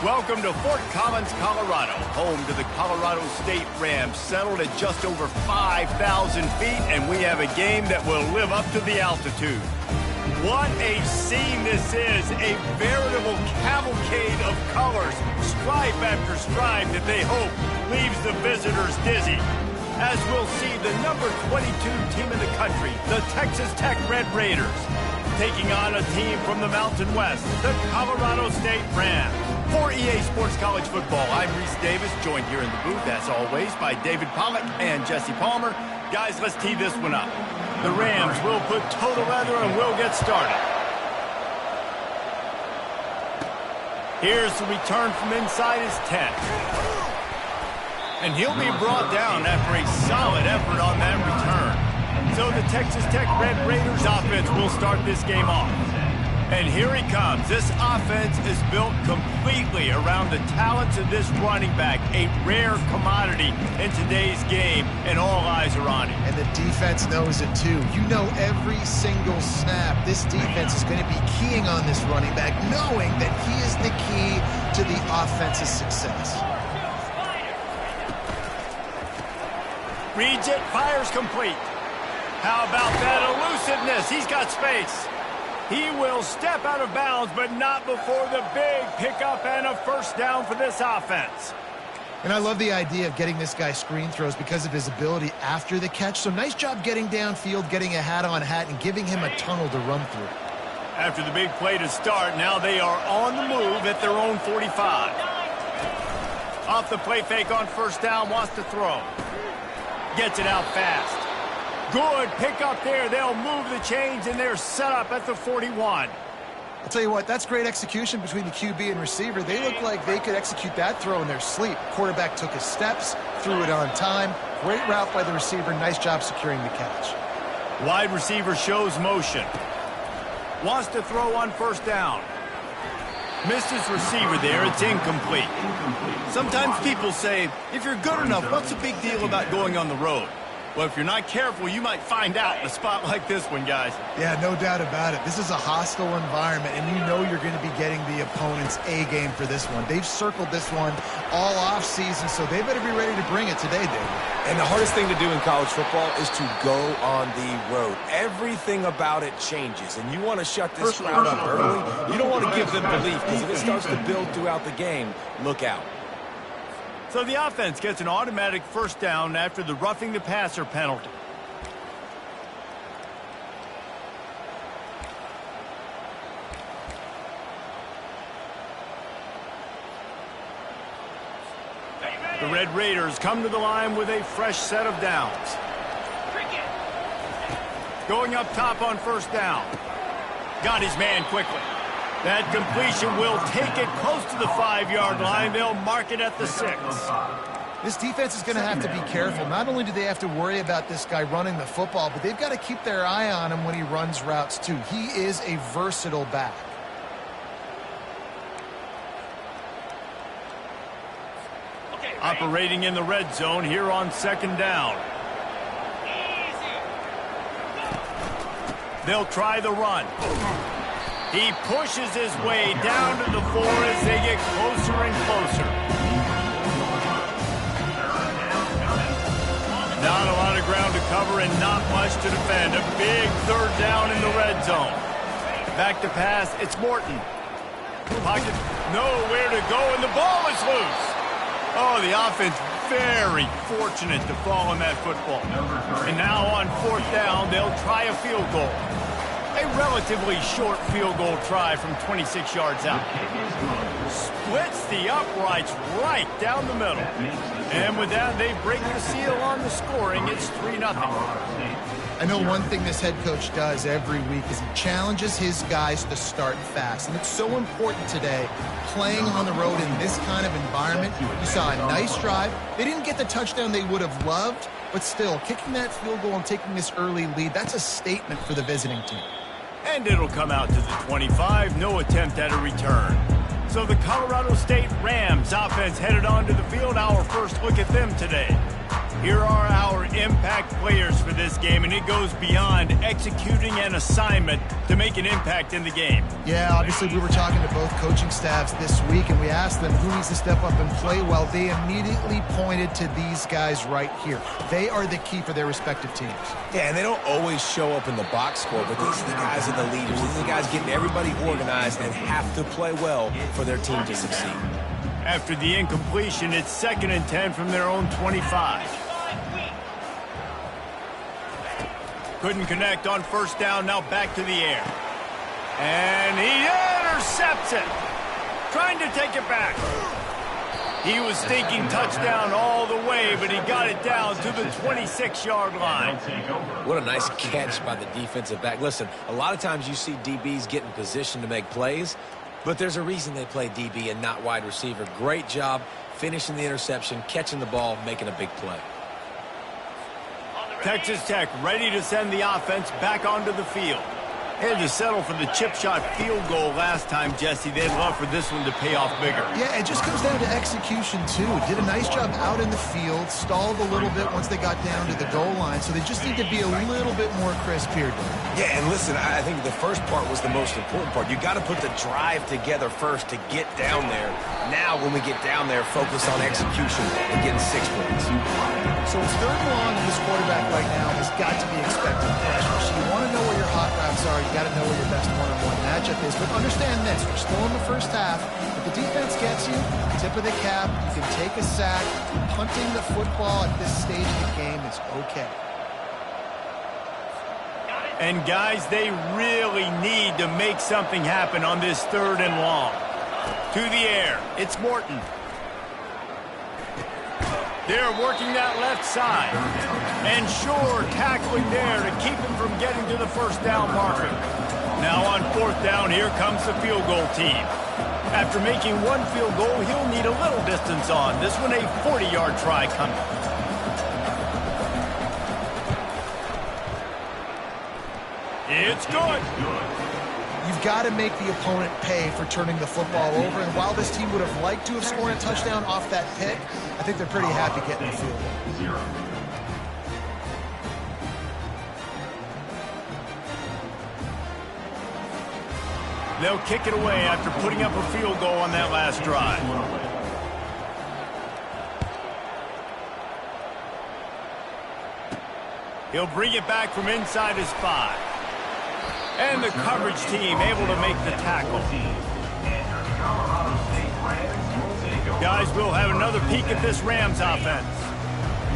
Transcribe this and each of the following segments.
Welcome to Fort Collins, Colorado, home to the Colorado State Rams, settled at just over 5,000 feet, and we have a game that will live up to the altitude. What a scene this is, a veritable cavalcade of colors, stripe after stripe that they hope leaves the visitors dizzy. As we'll see, the number 22 team in the country, the Texas Tech Red Raiders, taking on a team from the Mountain West, the Colorado State Rams. For EA Sports College Football, I'm Reese Davis, joined here in the booth, as always, by David Pollack and Jesse Palmer. Guys, let's tee this one up. The Rams will put total leather and we'll get started. Here's the return from inside his 10. And he'll be brought down after a solid effort on that return. So the Texas Tech Red Raiders offense will start this game off. And here he comes. This offense is built completely around the talents of this running back, a rare commodity in today's game, and all eyes are on him. And the defense knows it too. You know every single snap, this defense is going to be keying on this running back, knowing that he is the key to the offense's success. Reads it, fires complete. How about that elusiveness? He's got space. He will step out of bounds, but not before the big pickup and a first down for this offense. And I love the idea of getting this guy screen throws because of his ability after the catch. So nice job getting downfield, getting a hat-on-hat, and giving him a tunnel to run through. After the big play to start, now they are on the move at their own 45. Off the play fake on first down, wants to throw. Gets it out fast. Good pickup there. They'll move the chains, and they're set up at the 41. I'll tell you what, that's great execution between the QB and receiver. They look like they could execute that throw in their sleep. Quarterback took his steps, threw it on time. Great route by the receiver. Nice job securing the catch. Wide receiver shows motion. Wants to throw on first down. Missed his receiver there. It's incomplete. Sometimes people say, if you're good enough, what's the big deal about going on the road? Well, if you're not careful, you might find out in a spot like this one, guys. Yeah, no doubt about it. This is a hostile environment, and you know you're going to be getting the opponent's A game for this one. They've circled this one all off season, so they better be ready to bring it today, David. And the hardest thing to do in college football is to go on the road. Everything about it changes, and you want to shut this crowd up early. You don't want to give them belief, because if it starts to build throughout the game, look out. So the offense gets an automatic first down after the roughing the passer penalty. The Red Raiders come to the line with a fresh set of downs. Going up top on first down. Got his man quickly. That completion will take it close to the 5-yard line. They'll mark it at the 6. This defense is going to have to be careful. Not only do they have to worry about this guy running the football, but they've got to keep their eye on him when he runs routes too. He is a versatile back. Operating in the red zone here on second down. They'll try the run. He pushes his way down to the 4 as they get closer and closer. Not a lot of ground to cover and not much to defend. A big third down in the red zone. Back to pass, it's Morton. Pocket, nowhere to go, and the ball is loose. Oh, the offense very fortunate to fall on that football. And now on fourth down, they'll try a field goal. A relatively short field goal try from 26 yards out. Splits the uprights right down the middle. And with that, they break the seal on the scoring. It's 3-0. I know one thing this head coach does every week is he challenges his guys to start fast. And it's so important today, playing on the road in this kind of environment. You saw a nice drive. They didn't get the touchdown they would have loved, but still, kicking that field goal and taking this early lead, that's a statement for the visiting team. And it'll come out to the 25. No attempt at a return. So the Colorado State Rams offense headed onto the field. Our first look at them today. Here are our impact players for this game, and it goes beyond executing an assignment to make an impact in the game. Yeah, obviously we were talking to both coaching staffs this week, and we asked them who needs to step up and play well. They immediately pointed to these guys right here. They are the key for their respective teams. Yeah, and they don't always show up in the box score, but these are the guys that are the leaders. These are the guys getting everybody organized and have to play well for their team to succeed. After the incompletion, it's 2nd and 10 from their own 25. Couldn't connect on 1st down, now back to the air. And he intercepts it. Trying to take it back. He was thinking touchdown all the way, but he got it down to the 26-yard line. What a nice catch by the defensive back. Listen, a lot of times you see DBs get in position to make plays, but there's a reason they play DB and not wide receiver. Great job finishing the interception, catching the ball, making a big play. Texas Tech ready to send the offense back onto the field. Had to settle for the chip shot field goal last time, Jesse. They'd love for this one to pay off bigger. Yeah, it just comes down to execution, too. Did a nice job out in the field, stalled a little bit once they got down to the goal line, so they just need to be a little bit more crisp here. Yeah, and listen, I think the first part was the most important part. You got to put the drive together first to get down there. Now, when we get down there, focus on execution and getting 6 points. So it's 3rd and long, and this quarterback right now has got to be expecting pressure. So you want to know where your hot routes are. You got to know where your best one-on-one matchup is. But understand this, we're still in the first half. If the defense gets you, tip of the cap, you can take a sack. Punting the football at this stage of the game is okay. And guys, they really need to make something happen on this 3rd and long. To the air, it's Morton. They're working that left side. And sure, tackling there to keep him from getting to the 1st down marker. Now on 4th down, here comes the field goal team. After making 1 field goal, he'll need a little distance on. This one a 40-yard try coming. It's good. You've got to make the opponent pay for turning the football over. And while this team would have liked to have scored a touchdown off that pick, I think they're pretty happy getting the field goal. They'll kick it away after putting up a field goal on that last drive. He'll bring it back from inside his 5. And the coverage team able to make the tackle. Guys, we'll have another peek at this Rams offense.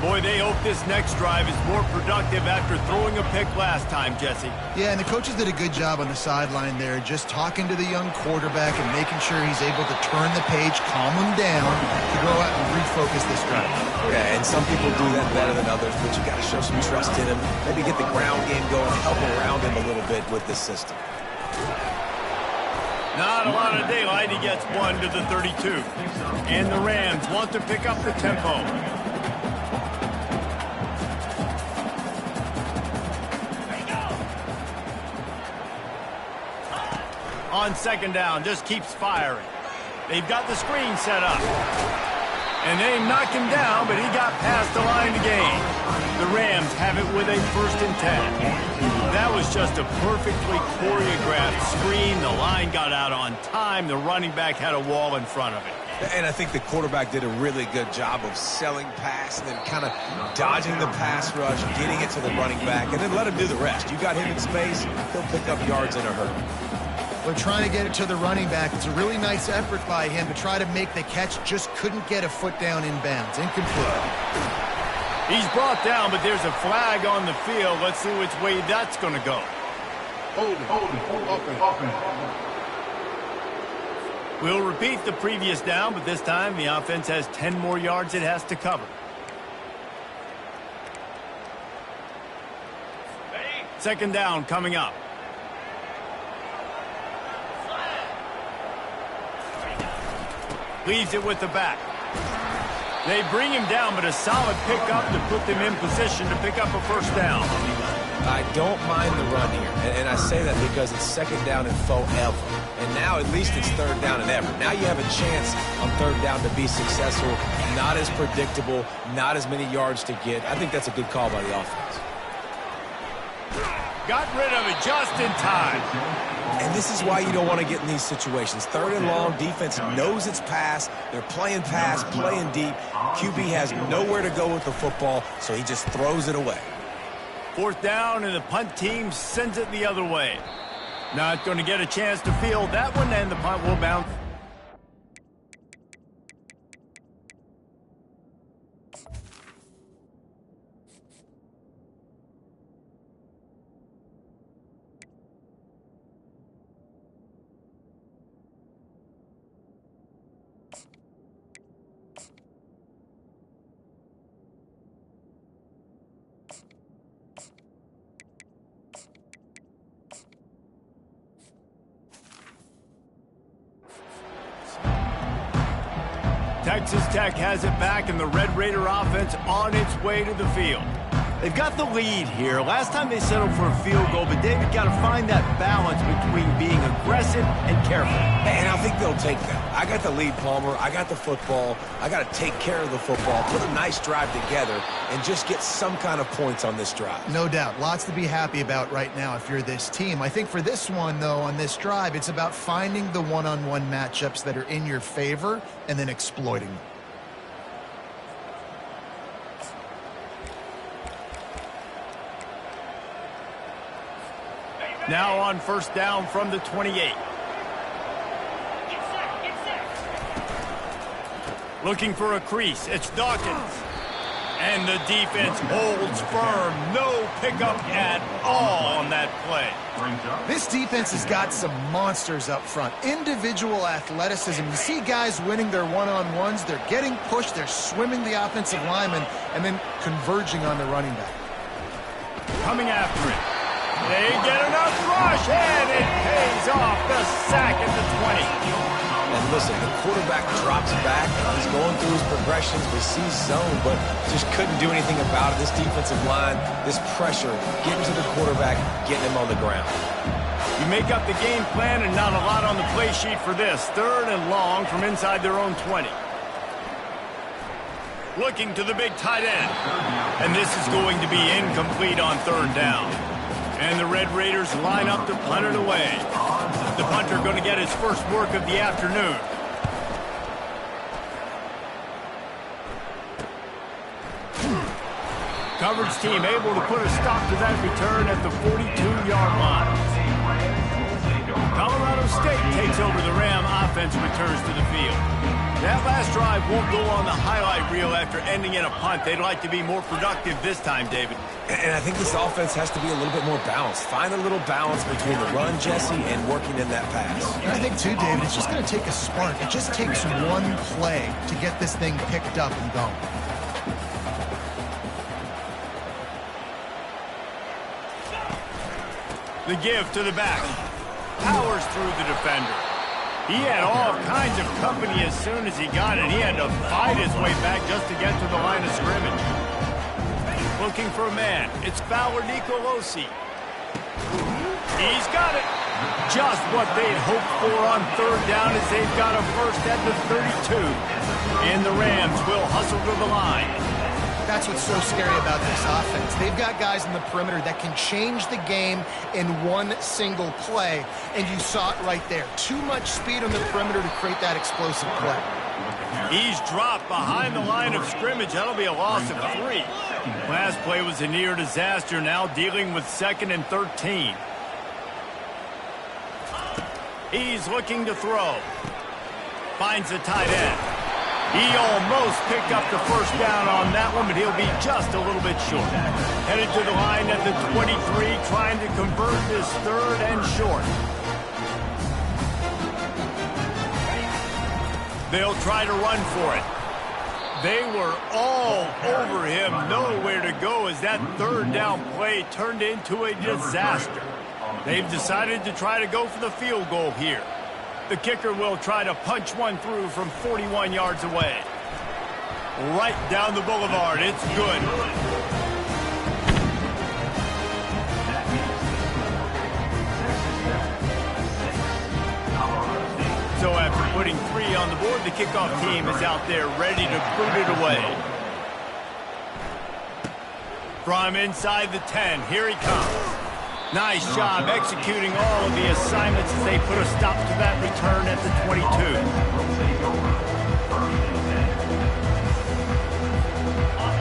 Boy, they hope this next drive is more productive after throwing a pick last time, Jesse. Yeah, and the coaches did a good job on the sideline there, just talking to the young quarterback and making sure he's able to turn the page, calm him down, to go out and refocus this drive. Yeah, and some people do that better than others, but you got to show some trust in him. Maybe get the ground game going, help around him a little bit with this system. Not a lot of daylight. He gets 1 to the 32. And the Rams want to pick up the tempo. On 2nd down, just keeps firing. They've got the screen set up. And they knock him down, but he got past the line to gain. The Rams have it with a 1st and 10. That was just a perfectly choreographed screen. The line got out on time. The running back had a wall in front of it. And I think the quarterback did a really good job of selling pass and then kind of dodging the pass rush, getting it to the running back, and then let him do the rest. You got him in space, he'll pick up yards in a hurry. They're trying to get it to the running back. It's a really nice effort by him to try to make the catch. Just couldn't get a foot down inbounds. Incomplete. He's brought down, but there's a flag on the field. Let's see which way that's going to go. Hold it. We'll repeat the previous down, but this time the offense has 10 more yards it has to cover. Second down coming up. Leaves it with the back. They bring him down, but a solid pickup to put them in position to pick up a 1st down. I don't mind the run here, and I say that because it's second down and forever. And now at least it's third down and ever. Now you have a chance on third down to be successful. Not as predictable, not as many yards to get. I think that's a good call by the offense. Got rid of it just in time. And this is why you don't want to get in these situations. Third and long, defense knows it's pass. They're playing pass, playing deep. QB has nowhere to go with the football, so he just throws it away. Fourth down, and the punt team sends it the other way. Not going to get a chance to field that one, and the punt will bounce. Texas Tech has it back, and the Red Raider offense on its way to the field. They've got the lead here. Last time they settled for a field goal, but David got to find that balance between being aggressive and careful. And I think they'll take that. I got the lead, Palmer. I got the football. I got to take care of the football, put a nice drive together, and just get some kind of points on this drive. No doubt. Lots to be happy about right now if you're this team. I think for this one, though, on this drive, it's about finding the one-on-one matchups that are in your favor and then exploiting them. Now on first down from the 28. Looking for a crease. It's Dawkins. And the defense holds firm. No pickup at all on that play. This defense has got some monsters up front. Individual athleticism. You see guys winning their one-on-ones. They're getting pushed. They're swimming the offensive lineman and then converging on the running back. Coming after it. They get enough rush, and it pays off. The sack at the 20. And listen, the quarterback drops back. He's going through his progressions. We see zone, but just couldn't do anything about it. This defensive line, this pressure, getting to the quarterback, getting him on the ground. You make up the game plan, and not a lot on the play sheet for this. Third and long from inside their own 20. Looking to the big tight end. And this is going to be incomplete on third down. And the Red Raiders line up to punt it away. The punter going to get his first work of the afternoon. Coverage team able to put a stop to that return at the 42-yard line. Colorado State takes over the Ram offense, returns to the field. That last drive won't go on the highlight reel after ending in a punt. They'd like to be more productive this time, David. And I think this offense has to be a little bit more balanced. Find a little balance between the run, Jesse, and working in that pass. And I think, too, David, it's just going to take a spark. It just takes one play to get this thing picked up and going. The give to the back. Powers through the defender. He had all kinds of company as soon as he got it. He had to fight his way back just to get to the line of scrimmage. Looking for a man. It's Fowler Nicolosi. He's got it. Just what they'd hoped for on third down as they've got a first at the 32. And the Rams will hustle to the line. That's what's so scary about this offense. They've got guys in the perimeter that can change the game in one single play, and you saw it right there. Too much speed on the perimeter to create that explosive play. He's dropped behind the line of scrimmage. That'll be a loss of 3. Last play was a near disaster, now dealing with 2nd and 13. He's looking to throw. Finds the tight end. He almost picked up the first down on that one, but he'll be just a little bit short. Headed to the line at the 23, trying to convert this third and short. They'll try to run for it. They were all over him, nowhere to go as that third down play turned into a disaster. They've decided to try to go for the field goal here. The kicker will try to punch one through from 41 yards away. Right down the boulevard. It's good. putting 3 on the board. The kickoff team is out there ready to boot it away. From inside the 10, here he comes. Nice job executing all of the assignments as they put a stop to that return at the 22.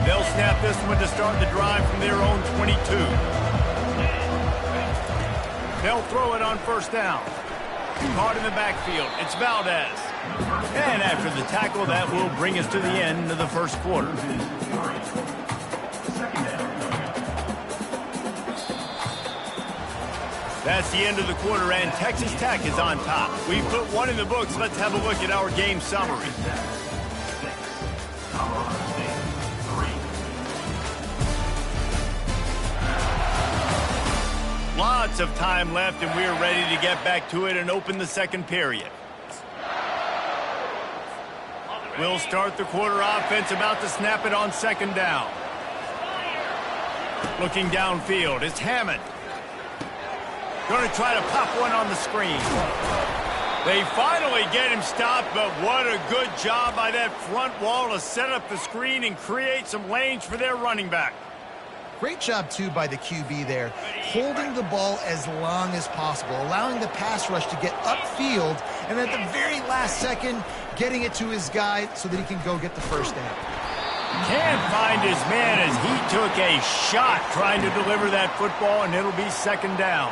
They'll snap this one to start the drive from their own 22. They'll throw it on first down. Caught in the backfield. It's Valdez. And after the tackle, that will bring us to the end of the first quarter. That's the end of the quarter, and Texas Tech is on top. We've put 1 in the books. Let's have a look at our game summary. Lots of time left, and we're ready to get back to it and open the second period. We'll start the quarter offense, about to snap it on second down. Looking downfield, it's Hammond. Going to try to pop one on the screen. They finally get him stopped, but what a good job by that front wall to set up the screen and create some lanes for their running back. Great job, too, by the QB there, holding the ball as long as possible, allowing the pass rush to get upfield, and at the very last second, getting it to his guy so that he can go get the first down. Can't find his man as he took a shot trying to deliver that football, and it'll be second down.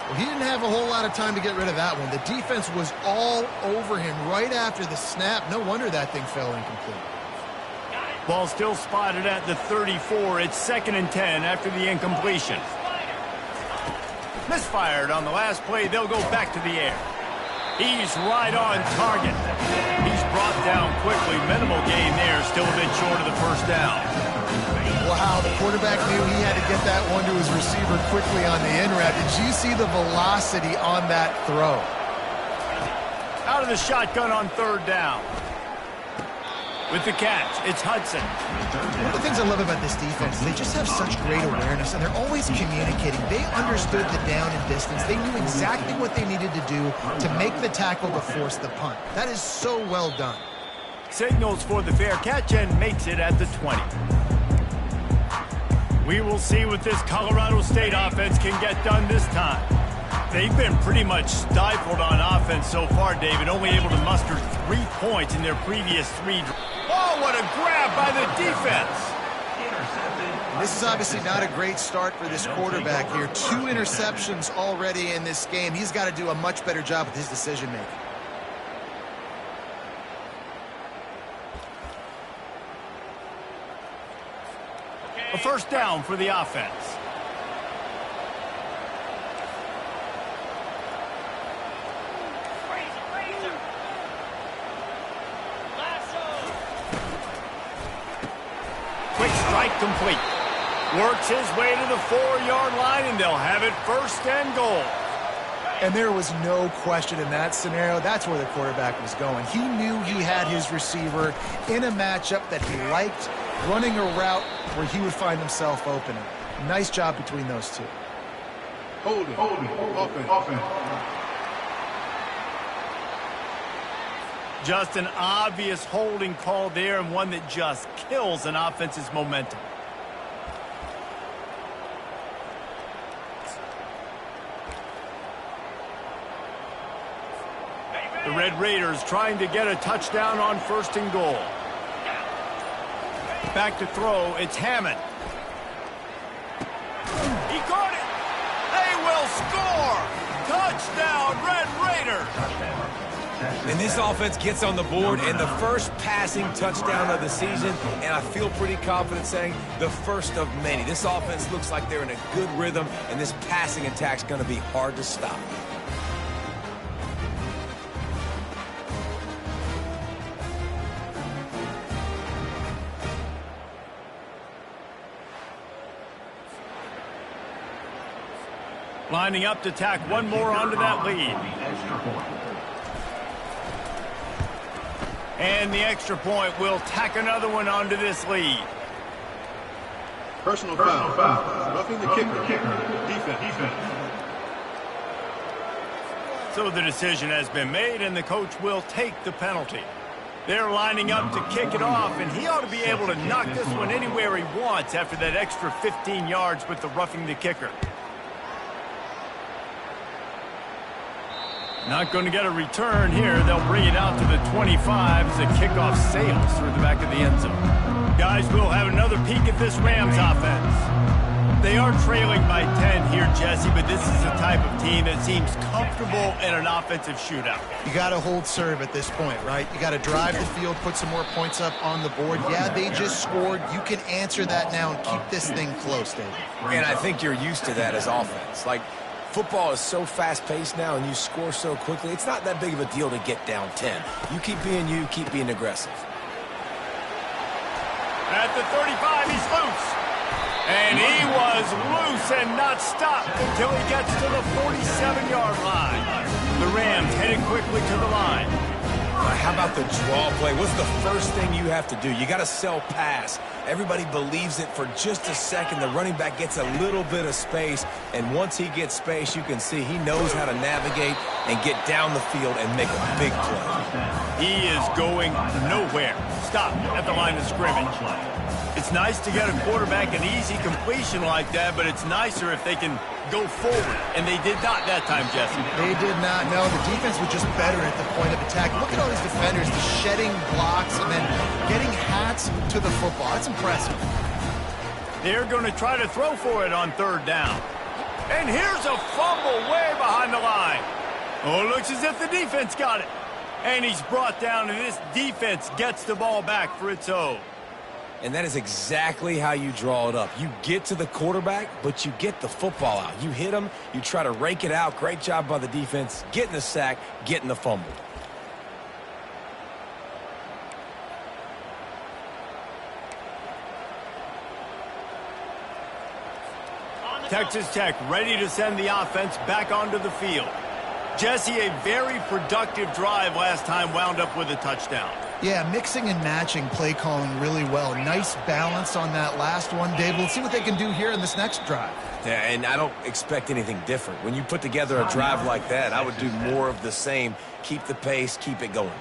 Well, he didn't have a whole lot of time to get rid of that one. The defense was all over him right after the snap. No wonder that thing fell incomplete. Ball still spotted at the 34. It's 2nd and 10 after the incompletion. Misfired on the last play. They'll go back to the air. He's right on target. He's brought down quickly. Minimal gain there. Still a bit short of the first down. Wow, the quarterback knew he had to get that one to his receiver quickly on the in route. Did you see the velocity on that throw? Out of the shotgun on 3rd down. With the catch, it's Hudson. One of the things I love about this defense is they just have such great awareness, and they're always communicating. They understood the down and distance. They knew exactly what they needed to do to make the tackle to force the punt. That is so well done. Signals for the fair catch and makes it at the 20. We will see what this Colorado State offense can get done this time. They've been pretty much stifled on offense so far, David, only able to muster 3 points in their previous 3. Oh, what a grab by the defense! This is obviously not a great start for this quarterback here. 2 interceptions already in this game. He's got to do a much better job with his decision-making. A first down for the offense. Quick strike complete. Works his way to the 4-yard line, and they'll have it 1st and goal. And there was no question in that scenario. That's where the quarterback was going. He knew he had his receiver in a matchup that he liked, running a route where he would find himself open. Nice job between those two. Holding, offense. Just an obvious holding call there, and one that just kills an offense's momentum. The Red Raiders trying to get a touchdown on 1st and goal. Back to throw, it's Hammond. He caught it! They will score! Touchdown, Red Raiders! And this offense gets on the board, and the first passing touchdown of the season, and I feel pretty confident saying the first of many. This offense looks like they're in a good rhythm, and this passing attack's going to be hard to stop. Lining up to tack one more onto that lead. And the extra point will tack another one onto this lead. Personal foul. Roughing the kicker. Defense. So the decision has been made, and the coach will take the penalty. They're lining up to kick it off, and he ought to be able to knock this one anywhere he wants after that extra 15 yards with the roughing the kicker. Not going to get a return here. They'll bring it out to the 25 as the kickoff sails through the back of the end zone. Guys, we'll have another peek at this Rams offense. They are trailing by 10 here, Jesse, but this is the type of team that seems comfortable in an offensive shootout. You got to hold serve at this point, right? You got to drive the field, put some more points up on the board. Yeah, they just scored. You can answer that now and keep this thing close, David. And I think you're used to that as offense. Like, football is so fast-paced now and you score so quickly, it's not that big of a deal to get down 10. You keep being aggressive. At the 35, he's loose. And he was loose and not stopped until he gets to the 47-yard line. The Rams headed quickly to the line. How about the draw play? What's the first thing you have to do? You got to sell pass. Everybody believes it for just a second. The running back gets a little bit of space, and once he gets space, you can see he knows how to navigate and get down the field and make a big play. He is going nowhere. Stop at the line of scrimmage. It's nice to get a quarterback an easy completion like that, but it's nicer if they can go forward. And they did not that time, Jesse. They did not. No, the defense was just better at the point of attack. Look at all these defenders, the shedding blocks and then getting hats to the football. That's impressive. They're going to try to throw for it on third down. And here's a fumble way behind the line. Oh, it looks as if the defense got it. And he's brought down, and this defense gets the ball back for its own. And that is exactly how you draw it up. You get to the quarterback, but you get the football out. You hit him, you try to rake it out. Great job by the defense, getting the sack, getting the fumble. Texas Tech ready to send the offense back onto the field. Jesse, a very productive drive last time, wound up with a touchdown. Yeah, mixing and matching play calling really well. Nice balance on that last one, Dave. We'll see what they can do here in this next drive. Yeah, and I don't expect anything different. When you put together a drive like that, I would do more of the same. Keep the pace, keep it going.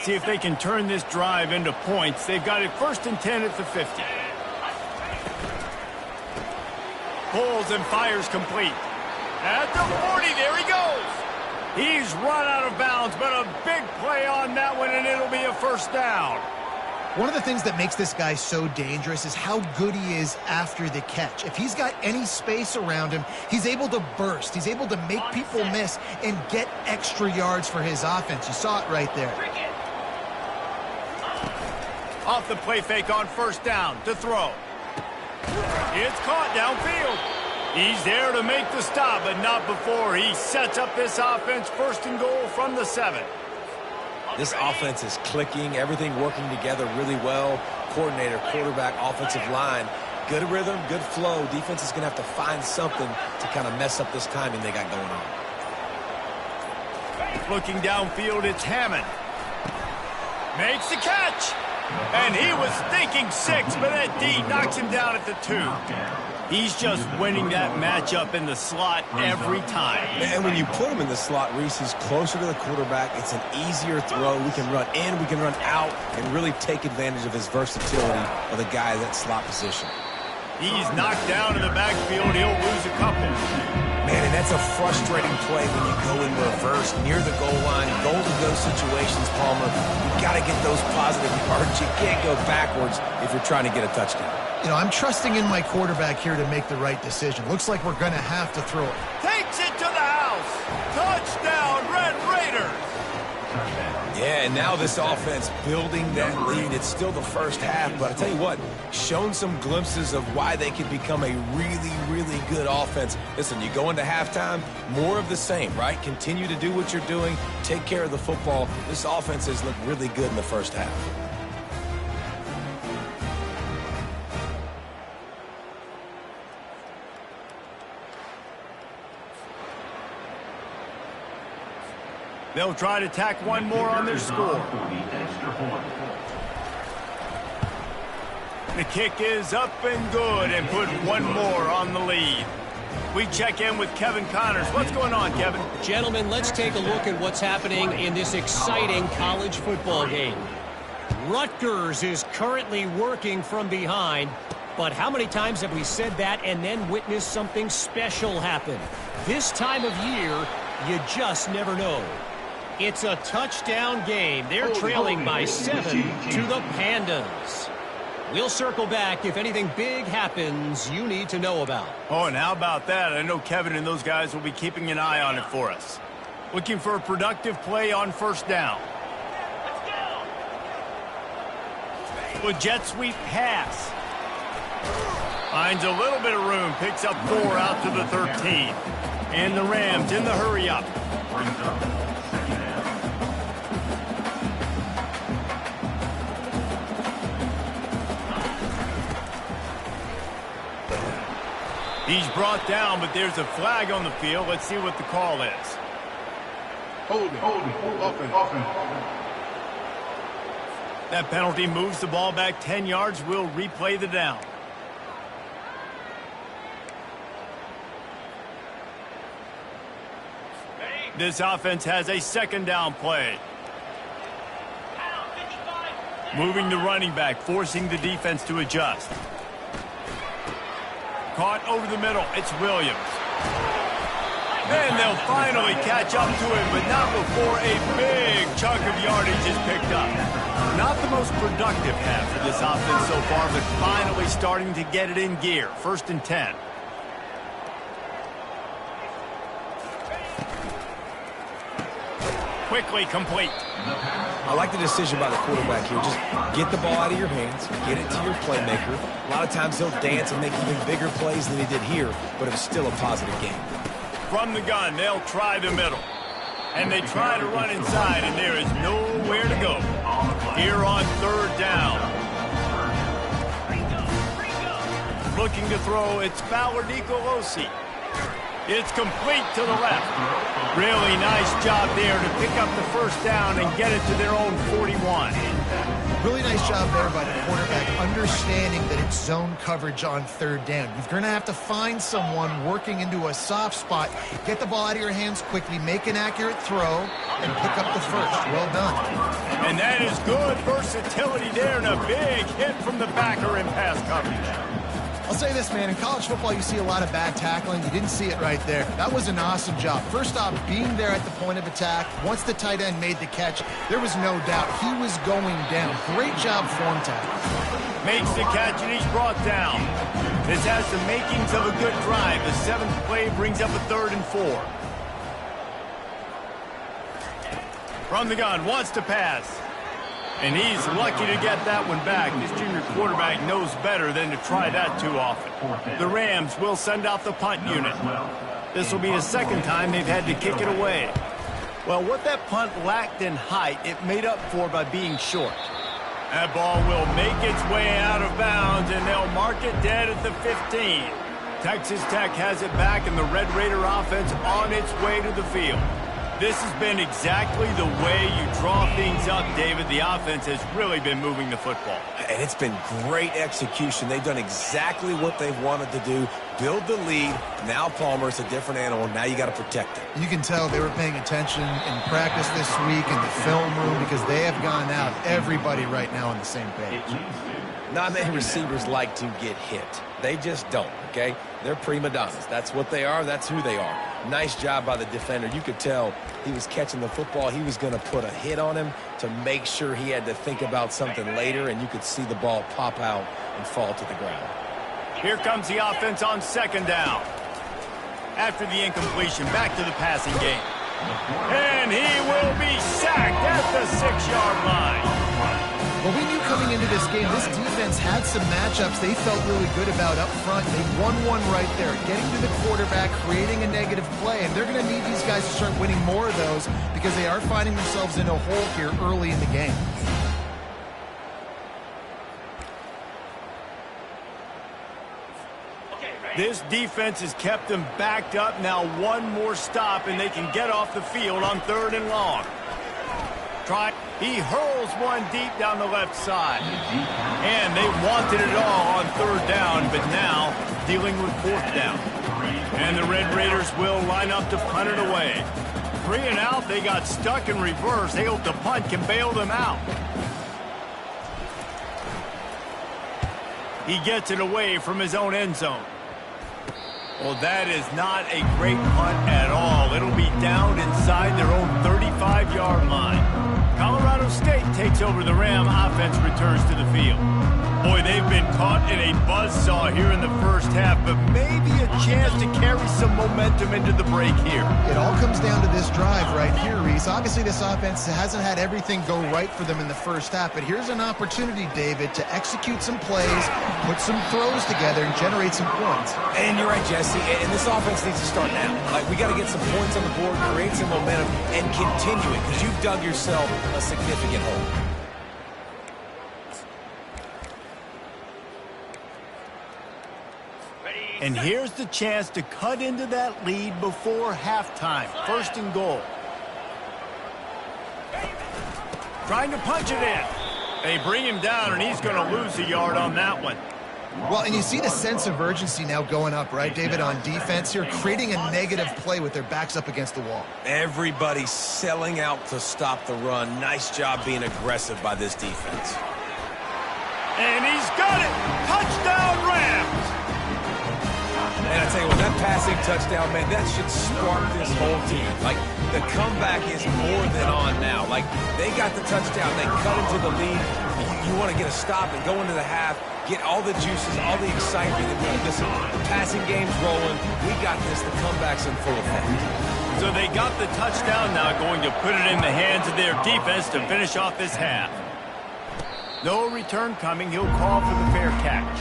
See if they can turn this drive into points. They've got it 1st and 10 at the 50. Pulls and fires complete. At the 40, there he goes. He's run out of bounds, but a big play on that one, and it'll be a first down. One of the things that makes this guy so dangerous is how good he is after the catch. If he's got any space around him, he's able to burst. He's able to make people miss and get extra yards for his offense. You saw it right there. Off the play fake on first down to throw. It's caught downfield. He's there to make the stop, but not before he sets up this offense 1st and goal from the 7. This offense is clicking, everything working together really well. Coordinator, quarterback, offensive line. Good rhythm, good flow. Defense is going to have to find something to kind of mess up this timing they got going on. Looking downfield, it's Hammond. Makes the catch. And he was thinking 6, but that D knocks him down at the 2. He's just winning that matchup in the slot every time. And when you put him in the slot, Reese, he's closer to the quarterback. It's an easier throw. We can run in, we can run out, and really take advantage of his versatility of the guy in that slot position. He's knocked down in the backfield. He'll lose a couple. Man, and that's a frustrating play when you go in reverse near the goal line. Goals in those situations, Palmer, you got to get those positive yards. You can't go backwards if you're trying to get a touchdown. You know, I'm trusting in my quarterback here to make the right decision. Looks like we're going to have to throw it. Takes it to the house. Touchdown, Red Raiders. Yeah, and now this offense building that lead. It's still the first half, but I tell you what, shown some glimpses of why they could become a really, really good offense. Listen, you go into halftime, more of the same, right? Continue to do what you're doing, take care of the football. This offense has looked really good in the first half. They'll try to tack one more on their score. The kick is up and good and put one more on the lead. We check in with Kevin Connors. What's going on, Kevin? Gentlemen, let's take a look at what's happening in this exciting college football game. Rutgers is currently working from behind, but how many times have we said that and then witnessed something special happen? This time of year, you just never know. It's a touchdown game. They're trailing by 7 to the Pandas. We'll circle back if anything big happens you need to know about. Oh, and how about that? I know Kevin and those guys will be keeping an eye on it for us. Looking for a productive play on first down. With jet sweep pass. Finds a little bit of room. Picks up 4 out to the 13. And the Rams in the hurry up. He's brought down, but there's a flag on the field. Let's see what the call is. Holding. Offense. That penalty moves the ball back 10 yards. We'll replay the down. This offense has a second down play. Moving the running back, forcing the defense to adjust. Caught over the middle. It's Williams. And they'll finally catch up to him, but not before a big chunk of yardage is picked up. Not the most productive half for this offense so far, but finally starting to get it in gear. 1st and 10. Quickly complete. I like the decision by the quarterback here. Just get the ball out of your hands, get it to your playmaker. A lot of times he'll dance and make even bigger plays than he did here, but it was still a positive game. From the gun, they'll try the middle. And they try to run inside, and there is nowhere to go. Here on 3rd down. Looking to throw, it's Fowler Nicolosi. It's complete to the left. Really nice job there to pick up the first down and get it to their own 41. Really nice job there by the quarterback, understanding that it's zone coverage on 3rd down. You're going to have to find someone working into a soft spot, get the ball out of your hands quickly, make an accurate throw, and pick up the first. Well done. And that is good versatility there and a big hit from the backer in pass coverage. I'll say this, man, in college football you see a lot of bad tackling. You didn't see it right there. That was an awesome job. First off, being there at the point of attack. Once the tight end made the catch, there was no doubt he was going down. Great job form tackle. Makes the catch and he's brought down. This has the makings of a good drive. The 7th play brings up a 3rd and 4. From the gun, wants to pass. And he's lucky to get that one back. This junior quarterback knows better than to try that too often. The Rams will send out the punt unit. This will be the 2nd time they've had to kick it away. Well, what that punt lacked in height, it made up for by being short. That ball will make its way out of bounds, and they'll mark it dead at the 15. Texas Tech has it back, and the Red Raider offense on its way to the field. This has been exactly the way you draw things up, David. The offense has really been moving the football. And it's been great execution. They've done exactly what they've wanted to do. Build the lead. Now Palmer's a different animal. Now you got to protect it. You can tell they were paying attention in practice this week in the film room because they have gone out, everybody right now on the same page. Not many receivers like to get hit. They just don't, okay? They're prima donnas. That's what they are. That's who they are. Nice job by the defender. You could tell he was catching the football. He was going to put a hit on him to make sure he had to think about something later, and you could see the ball pop out and fall to the ground. Here comes the offense on 2nd down. After the incompletion, back to the passing game. And he will be sacked at the 6-yard line. Well, we knew coming into this game, this defense had some matchups they felt really good about up front. They won one right there, getting to the quarterback, creating a negative play, and they're going to need these guys to start winning more of those because they are finding themselves in a hole here early in the game. This defense has kept them backed up. Now one more stop, and they can get off the field on 3rd and long. He hurls one deep down the left side. And they wanted it all on third down, but now dealing with fourth down. And the Red Raiders will line up to punt it away. 3 and out, they got stuck in reverse. They hope the punt can bail them out. He gets it away from his own end zone. Well, that is not a great punt at all. It'll be down inside their own 35-yard line. Colorado State takes over the Ram. Offense returns to the field. Boy, they've been caught in a buzzsaw here in the first half, but maybe a chance to carry some momentum into the break here. It all comes down to this drive right here, Reese. Obviously, this offense hasn't had everything go right for them in the first half, but here's an opportunity, David, to execute some plays, put some throws together, and generate some points. And you're right, Jesse, and this offense needs to start now. Like, we got to get some points on the board, create some momentum, and continue it, because you've dug yourself a significant hole. And here's the chance to cut into that lead before halftime. First and goal. Trying to punch it in. They bring him down, and he's going to lose a yard on that one. Well, and you see the sense of urgency now going up, right, David, on defense here, creating a negative play with their backs up against the wall. Everybody's selling out to stop the run. Nice job being aggressive by this defense. And he's got it. Touchdown, Rams. And I tell you what, that passing touchdown, man, that should spark this whole team. Like, the comeback is more than on now. Like, they got the touchdown. They cut into the lead. You want to get a stop and go into the half, get all the juices, all the excitement. And be like, listen, the passing game's rolling. We got this. The comeback's in full effect. So they got the touchdown now, going to put it in the hands of their defense to finish off this half. No return coming. He'll call for the fair catch.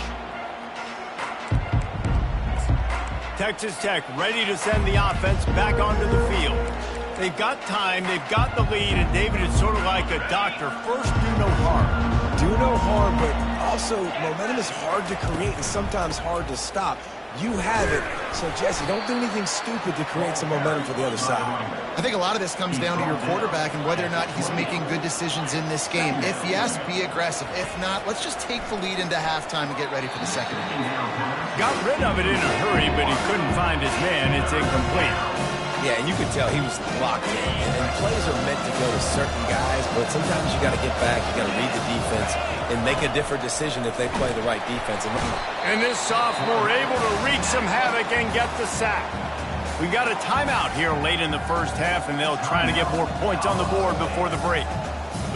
Texas Tech ready to send the offense back onto the field. They've got time, they've got the lead, and David is sort of like a doctor. First, do no harm. Do no harm, but also momentum is hard to create and sometimes hard to stop. You have it. So, Jesse, don't do anything stupid to create some momentum for the other side. I think a lot of this comes down to your quarterback and whether or not he's making good decisions in this game. If yes, be aggressive. If not, let's just take the lead into halftime and get ready for the second half. Got rid of it in a hurry, but he couldn't find his man. It's incomplete. Yeah, and you could tell he was locked in. And plays are meant to go to certain guys, but sometimes you got to get back, you got to read the defense, and make a different decision if they play the right defense. And this sophomore able to wreak some havoc and get the sack. We got a timeout here late in the first half, and they'll try to get more points on the board before the break.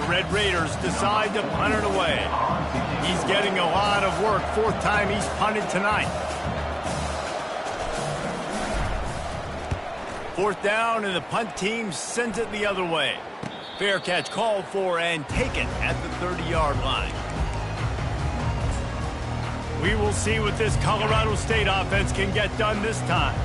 The Red Raiders decide to punt it away. He's getting a lot of work. Fourth time he's punted tonight. Fourth down, and the punt team sends it the other way. Fair catch called for and taken at the 30-yard line. We will see what this Colorado State offense can get done this time.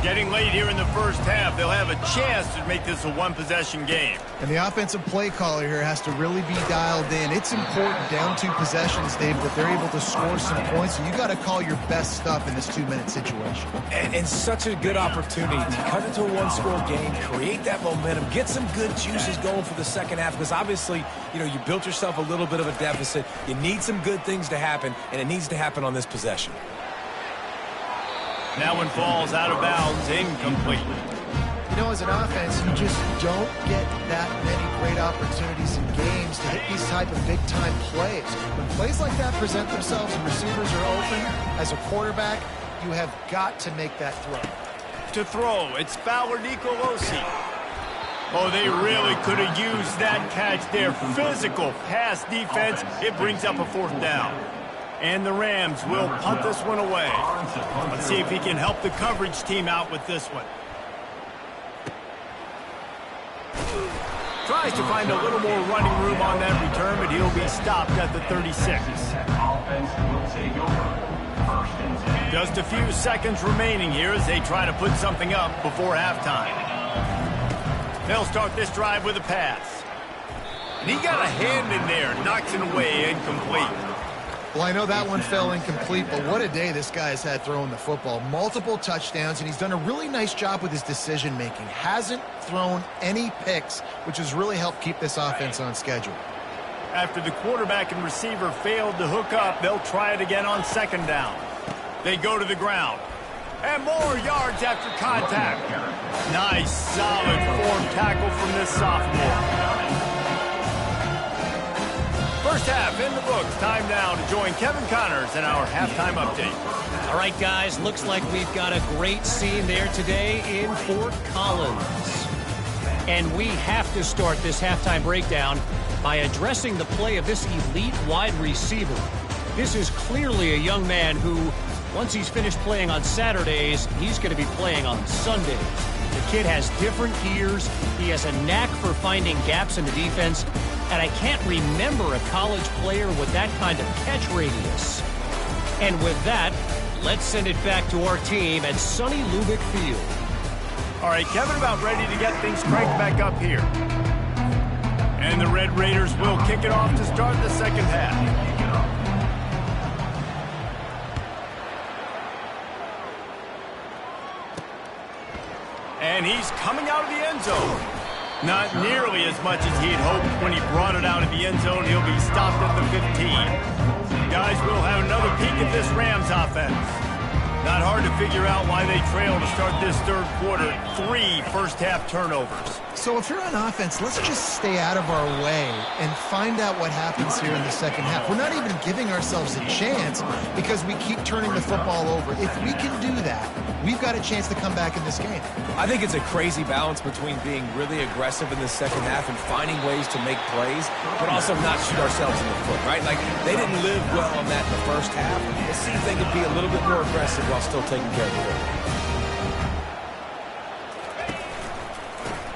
Getting late here in the first half, they'll have a chance to make this a one-possession game. And the offensive play caller here has to really be dialed in. It's important down 2 possessions, Dave, that they're able to score some points. So you got to call your best stuff in this 2-minute situation. And such a good opportunity to cut into a one-score game, create that momentum, get some good juices going for the second half. Because obviously, you know, you built yourself a little bit of a deficit. You need some good things to happen, and it needs to happen on this possession. That one falls out of bounds, incomplete. You know, as an offense, you just don't get that many great opportunities in games to hit these type of big-time plays. When plays like that present themselves and receivers are open, as a quarterback, you have got to make that throw. To throw, it's Fowler Nicolosi. Oh, they really could have used that catch there. Physical pass defense. It brings up a fourth down. And the Rams will punt this one away. Let's see if he can help the coverage team out with this one. Tries to find a little more running room on that return, but he'll be stopped at the 36. Just a few seconds remaining here as they try to put something up before halftime. They'll start this drive with a pass. And he got a hand in there, knocks it away, incomplete. Well, I know that one fell incomplete, but what a day this guy has had throwing the football. Multiple touchdowns, and he's done a really nice job with his decision-making. Hasn't thrown any picks, which has really helped keep this offense on schedule. After the quarterback and receiver failed to hook up, they'll try it again on second down. They go to the ground. And more yards after contact. Nice, solid form tackle from this sophomore. First half in the books. Time now to join Kevin Connors in our halftime update. All right, guys, looks like we've got a great scene there today in Fort Collins. And we have to start this halftime breakdown by addressing the play of this elite wide receiver. This is clearly a young man who, once he's finished playing on Saturdays, he's going to be playing on Sundays. The kid has different gears. He has a knack for finding gaps in the defense. And I can't remember a college player with that kind of catch radius. And with that, let's send it back to our team at Sonny Lubick Field. All right, Kevin, about ready to get things cranked back up here. And the Red Raiders will kick it off to start the second half. And he's coming out of the end zone. Not nearly as much as he had hoped when he brought it out of the end zone. He'll be stopped at the 15. Guys, we'll have another peek at this Rams offense. Not hard to figure out why they trail to start this third quarter. 3 first-half turnovers. So if you're on offense, let's just stay out of our way and find out what happens here in the second half. We're not even giving ourselves a chance because we keep turning the football over. If we can do that, we've got a chance to come back in this game. I think it's a crazy balance between being really aggressive in the second half and finding ways to make plays, but also not shoot ourselves in the foot, right? Like, they didn't live well on that in the first half. Let's see if they can be a little bit more aggressive while still taking care of the ball.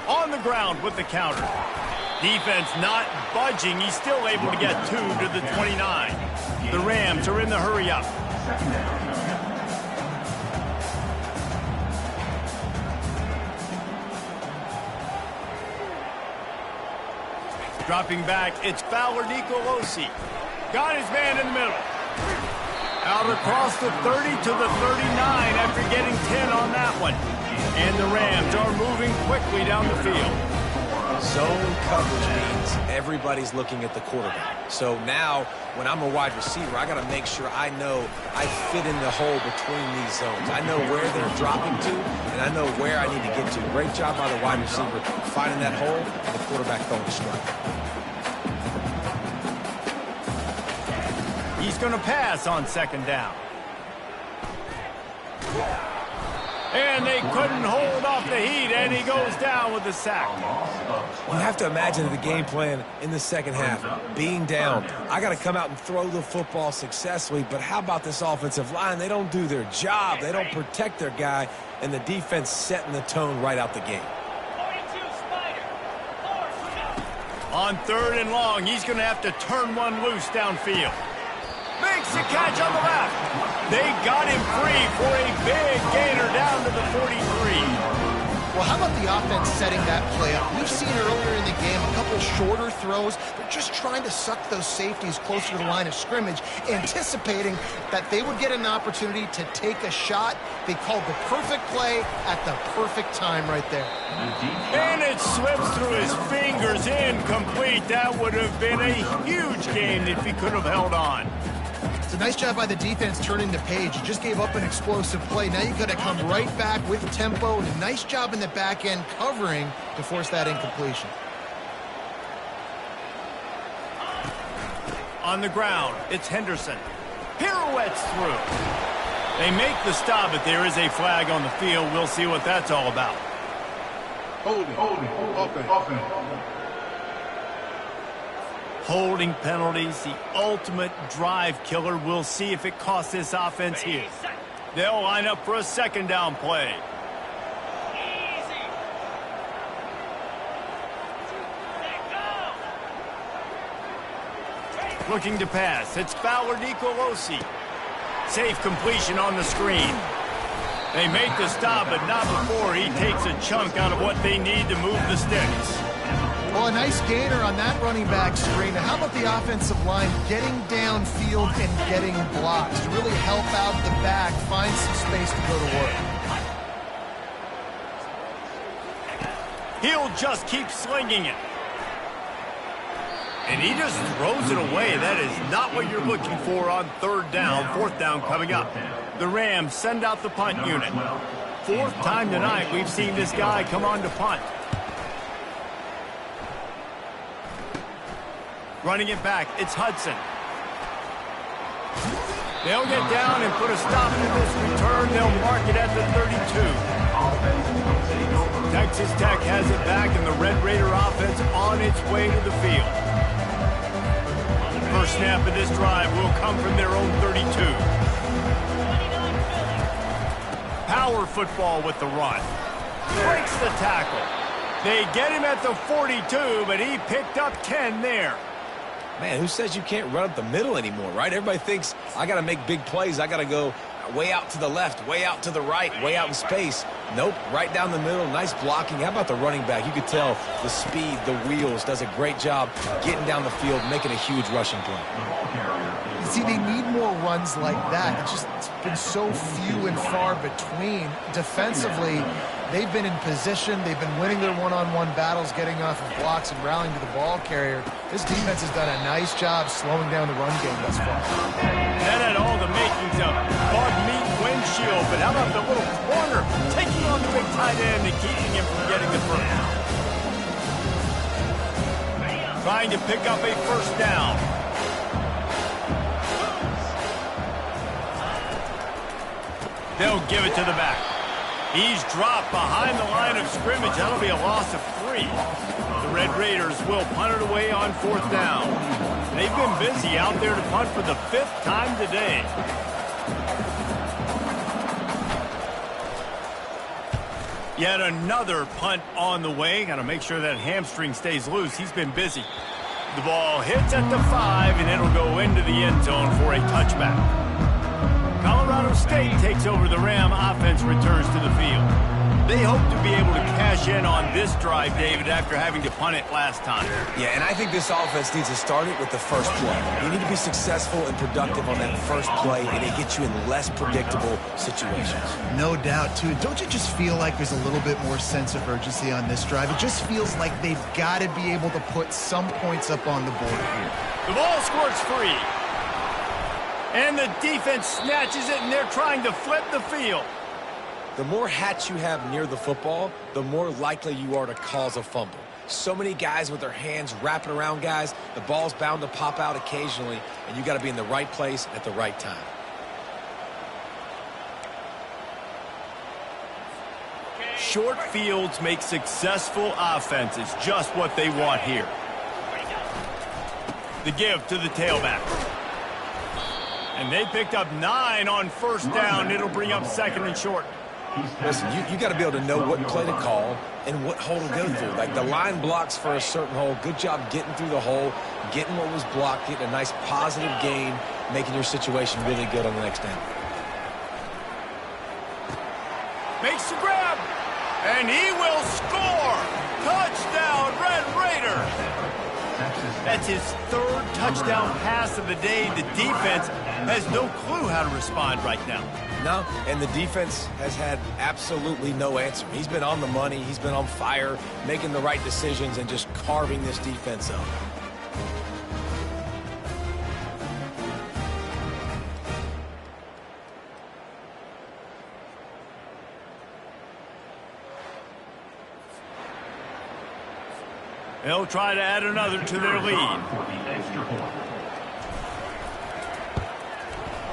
On the ground with the counter. Defense not budging. He's still able to get 2 to the 29. The Rams are in the hurry-up. Dropping back, it's Fowler Nicolosi. Got his man in the middle. Out across the 30 to the 39 after getting 10 on that one. And the Rams are moving quickly down the field. Zone coverage means everybody's looking at the quarterback. So now, when I'm a wide receiver, I got to make sure I know I fit in the hole between these zones. I know where they're dropping to, and I know where I need to get to. Great job by the wide receiver finding that hole, and the quarterback throwing a strike. He's going to pass on second down. And they couldn't hold off the heat, and he goes down with the sack. You have to imagine the game plan in the second half. Being down, I got to come out and throw the football successfully, but how about this offensive line? They don't do their job. They don't protect their guy, and the defense setting the tone right out the gate. On 3rd and long, he's going to have to turn one loose downfield. Makes the catch on the left. They got him free for a big gainer down to the 43. Well, how about the offense setting that play up? We've seen earlier in the game a couple shorter throws. They're just trying to suck those safeties closer to the line of scrimmage, anticipating that they would get an opportunity to take a shot. They called the perfect play at the perfect time right there. And it slips through his fingers, incomplete. That would have been a huge gain if he could have held on. It's a nice job by the defense turning the page. You just gave up an explosive play. Now you've got to come right back with tempo. And a nice job in the back end covering to force that incompletion. On the ground, it's Henderson. Pirouettes through. They make the stop, but there is a flag on the field. We'll see what that's all about. Holding, offense. Holding penalties, the ultimate drive killer. We'll see if it costs this offense here. They'll line up for a second down play. Looking to pass. It's Fowler Nicolosi. Safe completion on the screen. They make the stop, but not before he takes a chunk out of what they need to move the sticks. Well, a nice gainer on that running back screen. Now, how about the offensive line getting downfield and getting blocks to really help out the back, find some space to go to work? He'll just keep slinging it. And he just throws it away. That is not what you're looking for on third down. Fourth down coming up. The Rams send out the punt unit. Fourth time tonight we've seen this guy come on to punt. Running it back, it's Hudson. They'll get down and put a stop to this return. They'll mark it at the 32. Texas Tech has it back, and the Red Raider offense on its way to the field. First snap of this drive will come from their own 32. Power football with the run. Breaks the tackle. They get him at the 42, but he picked up 10 there. Man, who says you can't run up the middle anymore, right? Everybody thinks, I got to make big plays. I got to go way out to the left, way out to the right, way out in space. Nope, right down the middle. Nice blocking. How about the running back? You could tell the speed, the wheels, does a great job getting down the field, making a huge rushing play. See, they need more runs like that. It's been so few and far between. Defensively, they've been in position. They've been winning their one-on-one battles, getting off of blocks and rallying to the ball carrier. This defense has done a nice job slowing down the run game thus far. That had all the makings of bug meat windshield, but how about the little corner taking on the big tight end and keeping him from getting the first? Trying to pick up a first down. They'll give it to the back. He's dropped behind the line of scrimmage. That'll be a loss of 3. The Red Raiders will punt it away on fourth down. They've been busy out there to punt for the 5th time today. Yet another punt on the way. Got to make sure that hamstring stays loose. He's been busy. The ball hits at the 5, and it'll go into the end zone for a touchback. Colorado State takes over. The Ram offense returns to the field. They hope to be able to cash in on this drive, David, after having to punt it last time. Yeah, and I think this offense needs to start it with the first play. You need to be successful and productive on that first play, and it gets you in less predictable situations. No doubt, too. Don't you just feel like there's a little bit more sense of urgency on this drive? It just feels like they've got to be able to put some points up on the board here. The ball squirts free. And the defense snatches it, and they're trying to flip the field. The more hats you have near the football, the more likely you are to cause a fumble. So many guys with their hands wrapping around guys, the ball's bound to pop out occasionally, and you got to be in the right place at the right time. Short fields make successful offenses, just what they want here. The give to the tailback. And they picked up 9 on first down. It'll bring up 2nd and short. Listen, you got to be able to know what play to call and what hole to go through. Like the line blocks for a certain hole. Good job getting through the hole, getting what was blocked, getting a nice positive gain, making your situation really good on the next down. Makes the grab, and he will score. Touchdown, Red Raider. That's his 3rd touchdown pass of the day. The defense has no clue how to respond right now. No, and the defense has had absolutely no answer. He's been on the money. He's been on fire, making the right decisions and just carving this defense up. They'll try to add another to their lead.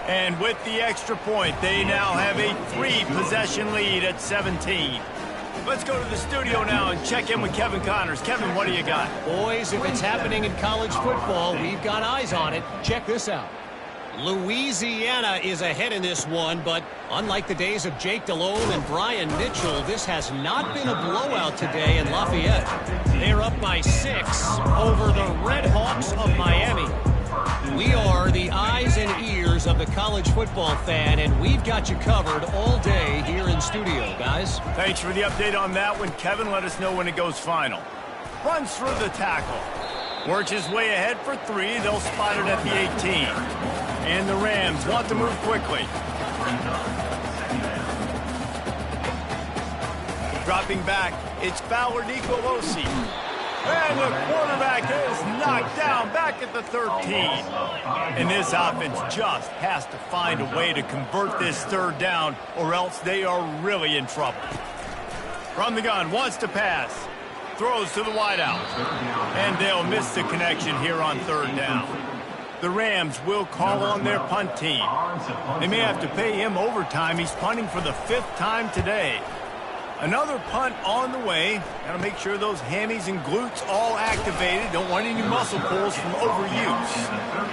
And with the extra point, they now have a 3-possession lead at 17. Let's go to the studio now and check in with Kevin Connors. Kevin, what do you got? Boys, if it's happening in college football, we've got eyes on it. Check this out. Louisiana is ahead in this one, but unlike the days of Jake Delhomme and Brian Mitchell, this has not been a blowout today in Lafayette. They're up by 6 over the Red Hawks of Miami. We are the eyes and ears of the college football fan, and we've got you covered all day here in studio, guys. Thanks for the update on that one, Kevin. Let us know when it goes final. Runs through the tackle. Works his way ahead for 3. They'll spot it at the 18. And the Rams want to move quickly. Dropping back, it's Fowler Nicolosi. And the quarterback is knocked down back at the 13. And this offense just has to find a way to convert this third down, or else they are really in trouble. From the gun, wants to pass. Throws to the wideout. And they'll miss the connection here on third down. The Rams will call on their punt team. They may have to pay him overtime. He's punting for the 5th time today. Another punt on the way. Got to make sure those hammies and glutes all activated. Don't want any muscle pulls from overuse.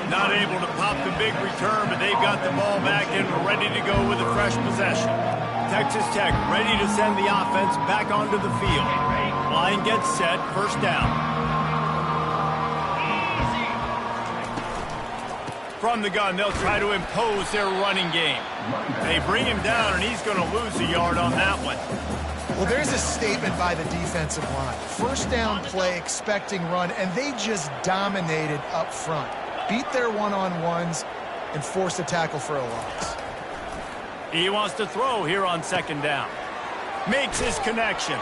Not able to pop the big return, but they've got the ball back and ready to go with a fresh possession. Texas Tech ready to send the offense back onto the field. Line gets set, first down. From the gun, they'll try to impose their running game. They bring him down, and he's going to lose a yard on that one. Well, there's a statement by the defensive line. First down play, expecting run, and they just dominated up front. Beat their one-on-ones and forced a tackle for a loss. He wants to throw here on second down. Makes his connection.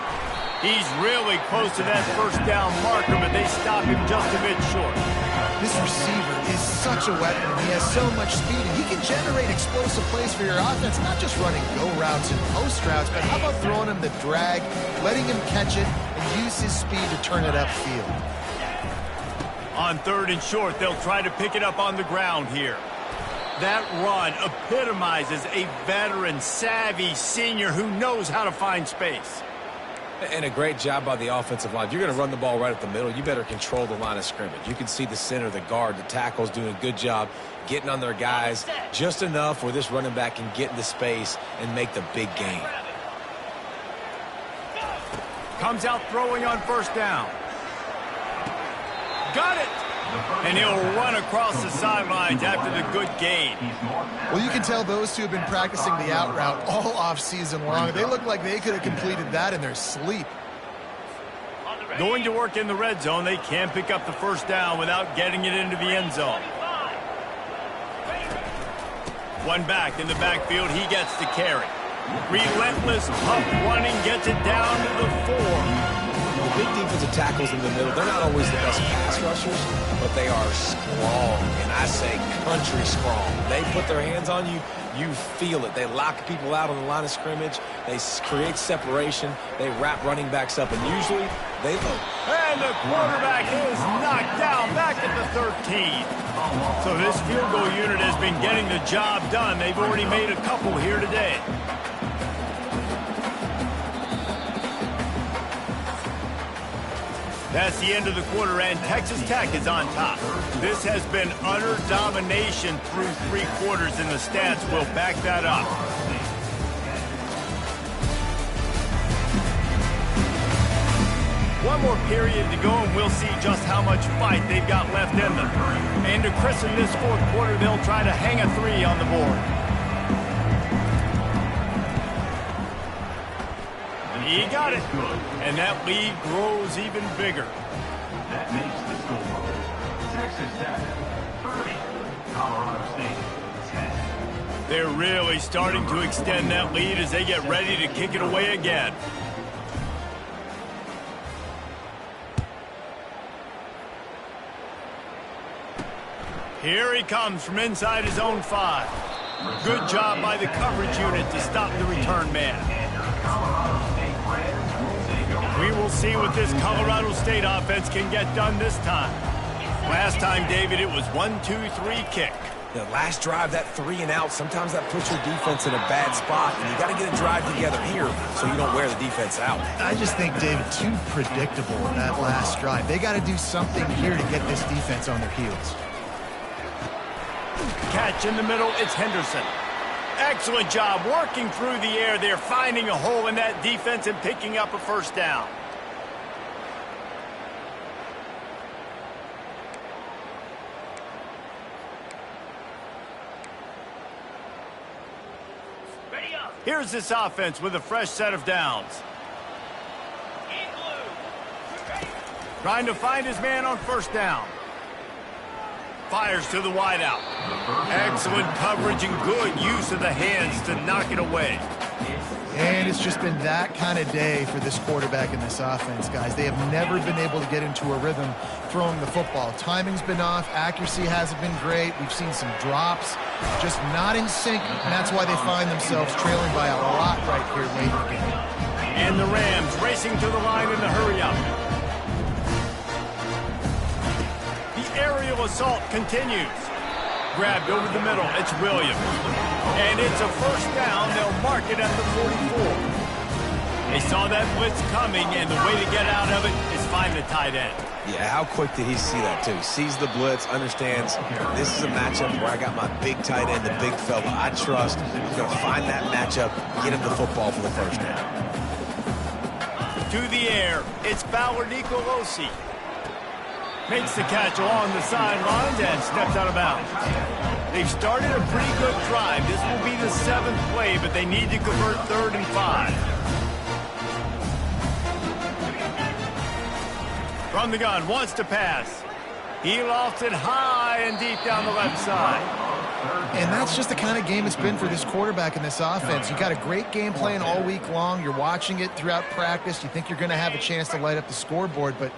He's really close to that first down marker, but they stop him just a bit short. This receiver is such a weapon. He has so much speed, and he can generate explosive plays for your offense, not just running go routes and post routes, but how about throwing him the drag, letting him catch it, and use his speed to turn it upfield. On third and short, they'll try to pick it up on the ground here. That run epitomizes a veteran, savvy senior who knows how to find space. And a great job by the offensive line. If you're going to run the ball right up the middle, you better control the line of scrimmage. You can see the center, the guard, the tackles doing a good job getting on their guys just enough where this running back can get into space and make the big gain. Comes out throwing on first down. Got it! And he'll run across the sidelines after the good gain. Well, you can tell those two have been practicing the out route all off-season long. They look like they could have completed that in their sleep. Going to work in the red zone, they can pick up the first down without getting it into the end zone. One back in the backfield, he gets the carry. Relentless, tough running, gets it down to the 4. The big defensive tackles in the middle, they're not always the best pass rushers, but they are strong, and I say country strong. They put their hands on you, you feel it. They lock people out on the line of scrimmage. They create separation. They wrap running backs up, and usually they look. And the quarterback is knocked down back at the 13. So this field goal unit has been getting the job done. They've already made a couple here today. That's the end of the quarter, and Texas Tech is on top. This has been utter domination through 3 quarters, and the stats will back that up. One more period to go, and we'll see just how much fight they've got left in them. And to christen this 4th quarter, they'll try to hang a 3 on the board. He got it, and that lead grows even bigger. That makes the score. Texas Tech, 30. Colorado State, 10. They're really starting to extend that lead as they get ready to kick it away again. Here he comes from inside his own 5. Good job by the coverage unit to stop the return man. We will see what this Colorado State offense can get done this time. Last time, David, it was 1-2-3 kick. The last drive, that 3 and out, sometimes that puts your defense in a bad spot, and you got to get a drive together here so you don't wear the defense out. I just think, David, too predictable in that last drive. They got to do something here to get this defense on their heels. Catch in the middle, it's Henderson. Excellent job working through the air. They're finding a hole in that defense and picking up a first down. Here's this offense with a fresh set of downs. Trying to find his man on first down. Fires to the wideout. Excellent coverage and good use of the hands to knock it away. And it's just been that kind of day for this quarterback in this offense, guys. They have never been able to get into a rhythm throwing the football. Timing's been off. Accuracy hasn't been great. We've seen some drops, just not in sync, and that's why they find themselves trailing by a lot right here late in the game. And the Rams racing to the line in the hurry-up. The aerial assault continues. Grabbed over the middle. It's Williams. And it's a first down. They'll mark it at the 44. They saw that blitz coming, and the way to get out of it is find the tight end. Yeah, how quick did he see that, too? Sees the blitz, understands this is a matchup where I got my big tight end, the big fella I trust. He's going to find that matchup, get him the football for the first down. To the air, it's Fowler Nicolosi. Makes the catch along the sidelines and steps out of bounds. They've started a pretty good drive. This will be the 7th play, but they need to convert 3rd and 5. From the gun, wants to pass. He lofts it high and deep down the left side. And that's just the kind of game it's been for this quarterback in this offense. You got a great game plan all week long. You're watching it throughout practice. You think you're going to have a chance to light up the scoreboard, but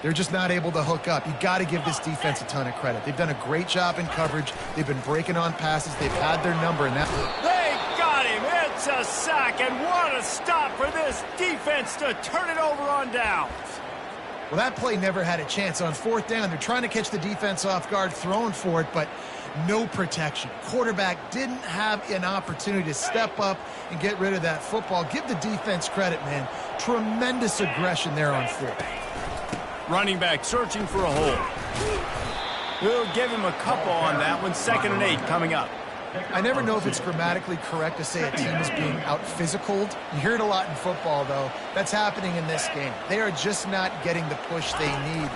they're just not able to hook up. You got to give this defense a ton of credit. They've done a great job in coverage. They've been breaking on passes. They've had their number. And that. They got him. It's a sack, and what a stop for this defense to turn it over on downs. Well, that play never had a chance. On 4th down, they're trying to catch the defense off guard, throwing for it, but no protection. Quarterback didn't have an opportunity to step up and get rid of that football. Give the defense credit, man. Tremendous aggression there on 4th. Running back searching for a hole. We'll give him a couple on that one. 2nd and 8 coming up. I never know if it's grammatically correct to say a team is being out-physicaled. You hear it a lot in football, though. That's happening in this game. They are just not getting the push they need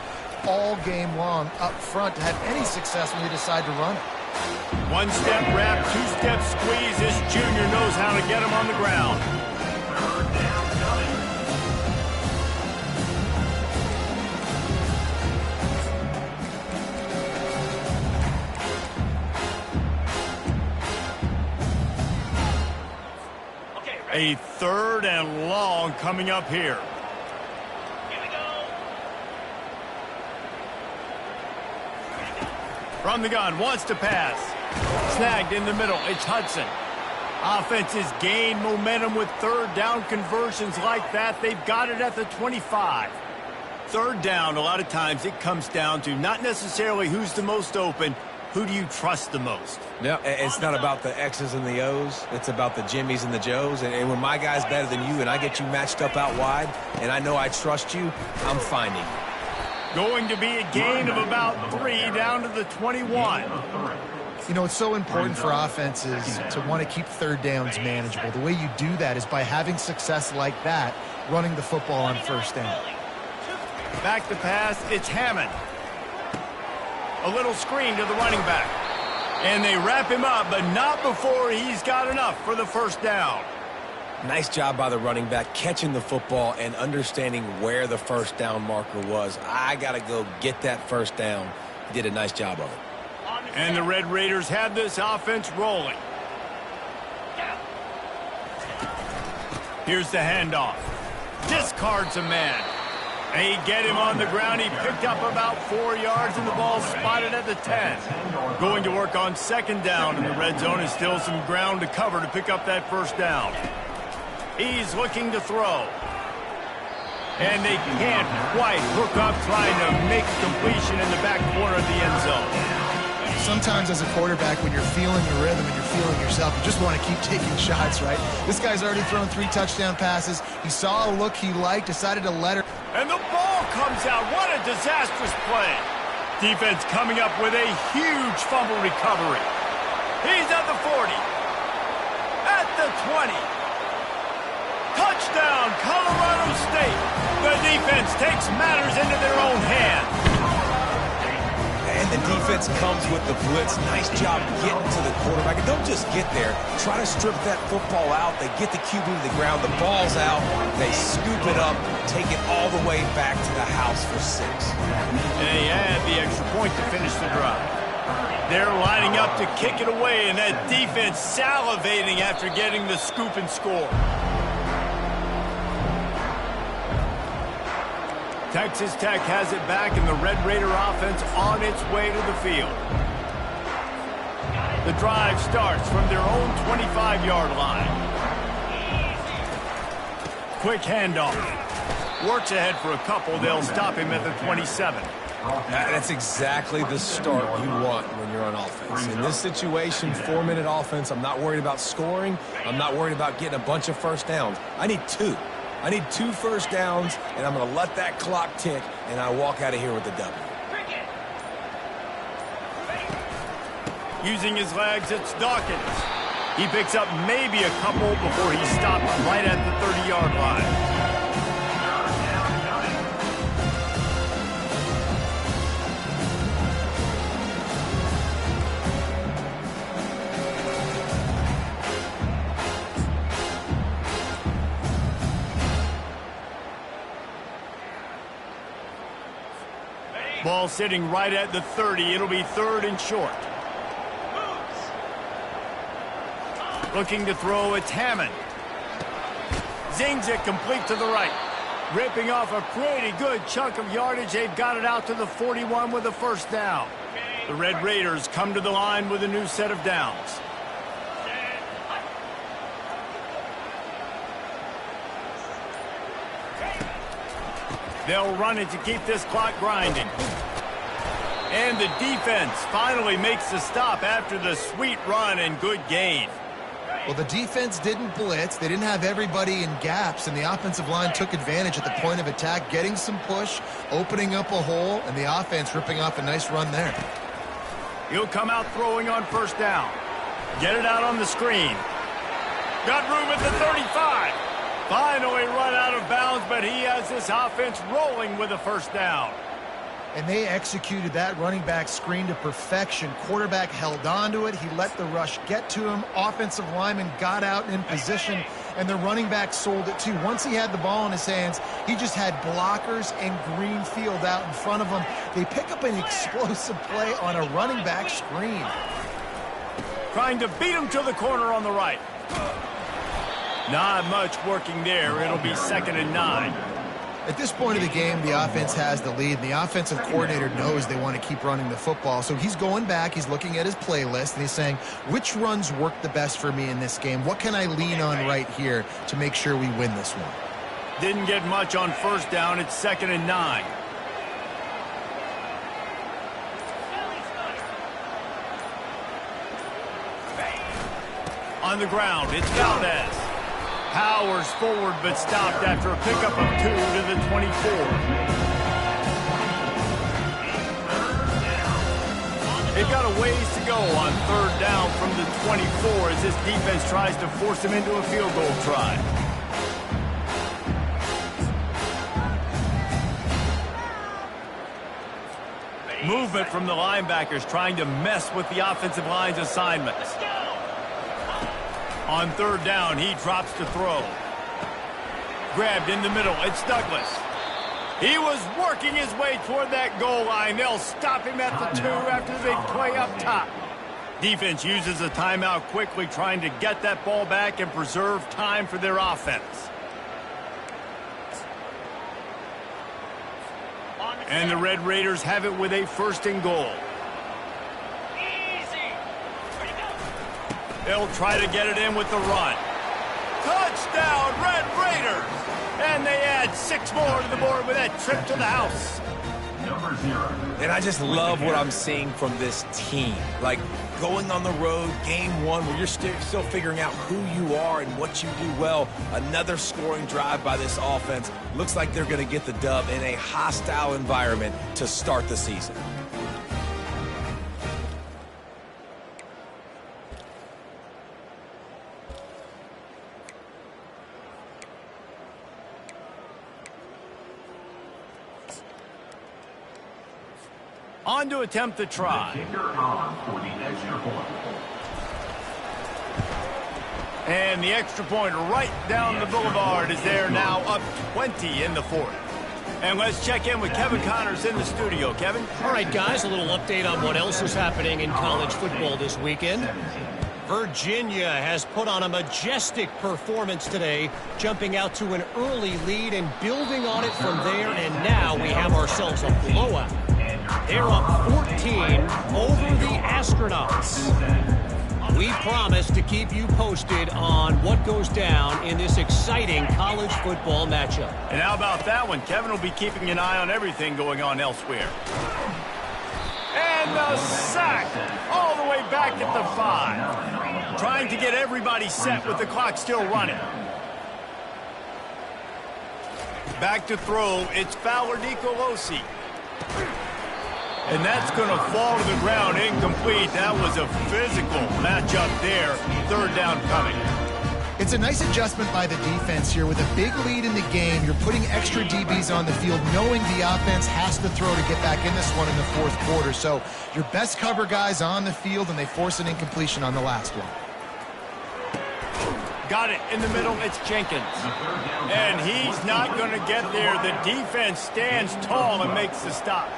all game long up front to have any success when they decide to run it. 1-step wrap, 2-step squeeze. This junior knows how to get him on the ground. A 3rd and long coming up here. From the gun, wants to pass. Snagged in the middle, it's Hudson. Offenses gain momentum with 3rd down conversions like that. They've got it at the 25. 3rd down, a lot of times it comes down to not necessarily who's the most open, who do you trust the most? No, it's not about the X's and the O's. It's about the Jimmys and the Joes. And when my guy's better than you and I get you matched up out wide and I know I trust you, I'm finding you. Going to be a gain of about 3 down to the 21. You know, it's so important for offenses to want to keep 3rd downs manageable. The way you do that is by having success like that, running the football on 1st down. Back to pass, it's Hammond. A little screen to the running back. And they wrap him up, but not before he's got enough for the 1st down. Nice job by the running back catching the football and understanding where the 1st down marker was. I got to go get that 1st down. He did a nice job of it. And the Red Raiders have this offense rolling. Here's the handoff. Discards a man. They get him on the ground. He picked up about 4 yards, and the ball spotted at the 10. Going to work on 2nd down, and the red zone is still some ground to cover to pick up that 1st down. He's looking to throw. And they can't quite hook up trying to make a completion in the back corner of the end zone. Sometimes as a quarterback, when you're feeling the rhythm and you're feeling yourself, you just want to keep taking shots, right? This guy's already thrown 3 touchdown passes. He saw a look he liked, decided to let her. And the ball comes out. What a disastrous play. Defense coming up with a huge fumble recovery. He's at the 40. At the 20. Touchdown, Colorado State. The defense takes matters into their own hands. And the defense comes with the blitz. Nice job getting to the quarterback. And don't just get there. Try to strip that football out. They get the QB to the ground. The ball's out. They scoop it up, take it all the way back to the house for 6. And they add the extra point to finish the drive. They're lining up to kick it away, and that defense salivating after getting the scoop and score. Texas Tech has it back, and the Red Raider offense on its way to the field. The drive starts from their own 25-yard line. Quick handoff. Works ahead for a couple. They'll stop him at the 27. That's exactly the start you want when you're on offense. In this situation, 4-minute offense, I'm not worried about scoring. I'm not worried about getting a bunch of first downs. I need 2. I need 2 first downs, and I'm going to let that clock tick, and I walk out of here with the W. Using his legs, it's Dawkins. He picks up maybe a couple before he's stopped right at the 30-yard line. Ball sitting right at the 30. It'll be 3rd and short. Looking to throw, it's Hammond. Zings it complete to the right. Ripping off a pretty good chunk of yardage. They've got it out to the 41 with a first down. The Red Raiders come to the line with a new set of downs. They'll run it to keep this clock grinding. And the defense finally makes the stop after the sweet run and good gain. Well, the defense didn't blitz. They didn't have everybody in gaps, and the offensive line took advantage at the point of attack, getting some push, opening up a hole, and the offense ripping off a nice run there. He'll come out throwing on first down. Get it out on the screen. Got room at the 35. Finally run out of bounds, but he has this offense rolling with a first down. And they executed that running back screen to perfection. Quarterback held on to it. He let the rush get to him. Offensive lineman got out in position, and the running back sold it too. Once he had the ball in his hands, he just had blockers and green field out in front of him. They pick up an explosive play on a running back screen. Trying to beat him to the corner on the right. Not much working there. It'll be 2nd and 9. At this point of the game, the offense has the lead, and the offensive coordinator knows they want to keep running the football. So he's going back, he's looking at his playlist, and he's saying, which runs work the best for me in this game? What can I lean on right here to make sure we win this one? Didn't get much on first down. It's 2nd and 9. On the ground, it's Valdez. Powers forward, but stopped after a pickup of 2 to the 24. They've got a ways to go on 3rd down from the 24 as this defense tries to force them into a field goal try. Movement from the linebackers trying to mess with the offensive line's assignments. On 3rd down, he drops to throw. Grabbed in the middle, it's Douglas. He was working his way toward that goal line. They'll stop him at the 2 after the big play up top. Defense uses a timeout quickly, trying to get that ball back and preserve time for their offense. And the Red Raiders have it with a 1st and goal. They'll try to get it in with the run. Touchdown, Red Raiders! And they add 6 more to the board with that trip to the house. Number 0. And I just love what I'm seeing from this team. Like, going on the road, game 1, where you're still figuring out who you are and what you do well. Another scoring drive by this offense. Looks like they're going to get the dub in a hostile environment to start the season. On to attempt the try. Kicker on for the extra point. And the extra point right down the boulevard is there now, up 20 in the 4th. And let's check in with Kevin Connors in the studio. Kevin? All right, guys, a little update on what else is happening in college football this weekend. Virginia has put on a majestic performance today, jumping out to an early lead and building on it from there, and now we have ourselves a blowout. They're up 14 over the Astronauts. We promise to keep you posted on what goes down in this exciting college football matchup. And how about that one? Kevin will be keeping an eye on everything going on elsewhere. And the sack all the way back at the 5. Trying to get everybody set with the clock still running. Back to throw, it's Fowler Nicolosi. And that's going to fall to the ground incomplete. That was a physical matchup there. Third down coming. It's a nice adjustment by the defense here. With a big lead in the game, you're putting extra DBs on the field, knowing the offense has to throw to get back in this one in the fourth quarter. So your best cover guys on the field, and they force an incompletion on the last one. Got it in the middle. It's Jenkins. And he's not going to get there. The defense stands tall and makes the stop.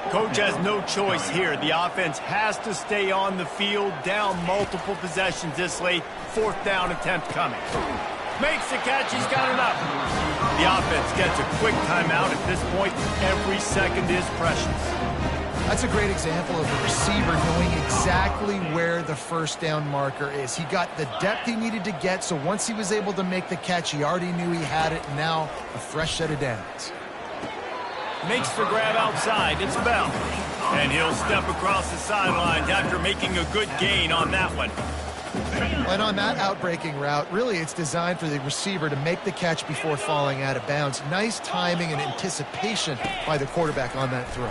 Coach has no choice here. The offense has to stay on the field, down multiple possessions this late. Fourth down attempt coming. Makes the catch. He's got enough. The offense gets a quick timeout. At this point, every second is precious. That's a great example of a receiver knowing exactly where the first down marker is. He got the depth he needed to get, so once he was able to make the catch, he already knew he had it, and now a fresh set of downs. Makes the grab outside. It's Bell. And he'll step across the sidelines after making a good gain on that one. And on that outbreaking route, really it's designed for the receiver to make the catch before falling out of bounds. Nice timing and anticipation by the quarterback on that throw.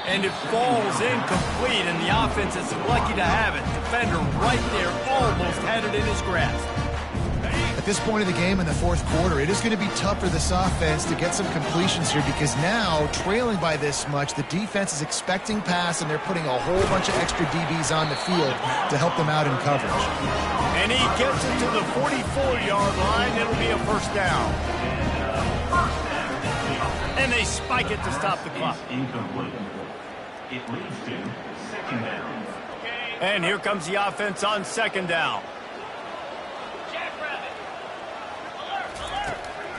And it falls incomplete, and the offense is lucky to have it. Defender right there almost had it in his grasp. At this point of the game in the fourth quarter, it is going to be tough for this offense to get some completions here, because now, trailing by this much, the defense is expecting pass, and they're putting a whole bunch of extra DBs on the field to help them out in coverage. And he gets it to the 44-yard line. It'll be a first down. And they spike it to stop the clock. Incomplete. It leads to second down. And here comes the offense on second down.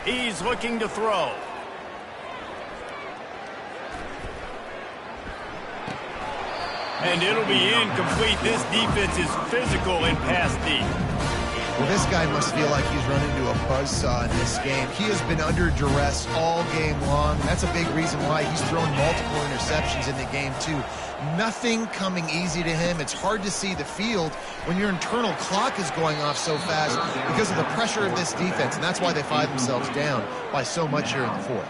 He's looking to throw. And it'll be incomplete. This defense is physical in pass D. Well, this guy must feel like he's run into a buzzsaw in this game. He has been under duress all game long, and that's a big reason why he's thrown multiple interceptions in the game, too. Nothing coming easy to him. It's hard to see the field when your internal clock is going off so fast because of the pressure of this defense, and that's why they find themselves down by so much here in the fourth.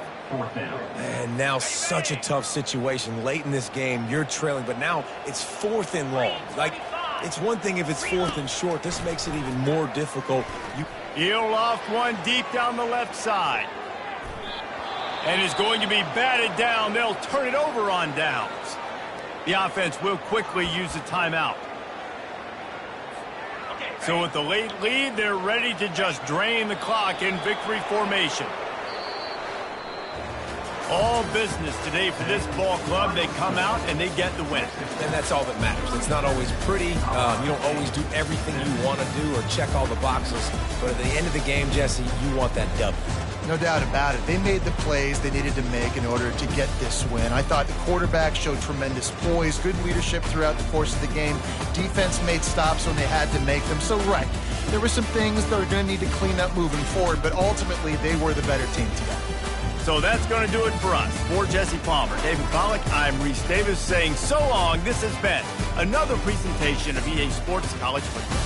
And now such a tough situation. Late in this game, you're trailing, but now it's fourth and long. Like, it's one thing if it's fourth and short. This makes it even more difficult. He'll off one deep down the left side. And is going to be batted down. They'll turn it over on downs. The offense will quickly use a timeout. So with the late lead, they're ready to just drain the clock in victory formation. All business today for this ball club. They come out and they get the win. And that's all that matters. It's not always pretty. You don't always do everything you want to do or check all the boxes. But at the end of the game, Jesse, you want that W. No doubt about it. They made the plays they needed to make in order to get this win. I thought the quarterback showed tremendous poise, good leadership throughout the course of the game. Defense made stops when they had to make them. So, right, there were some things that are going to need to clean up moving forward, but ultimately they were the better team today. So that's going to do it for us. For Jesse Palmer, David Pollack, I'm Reese Davis saying so long. This has been another presentation of EA Sports College Football.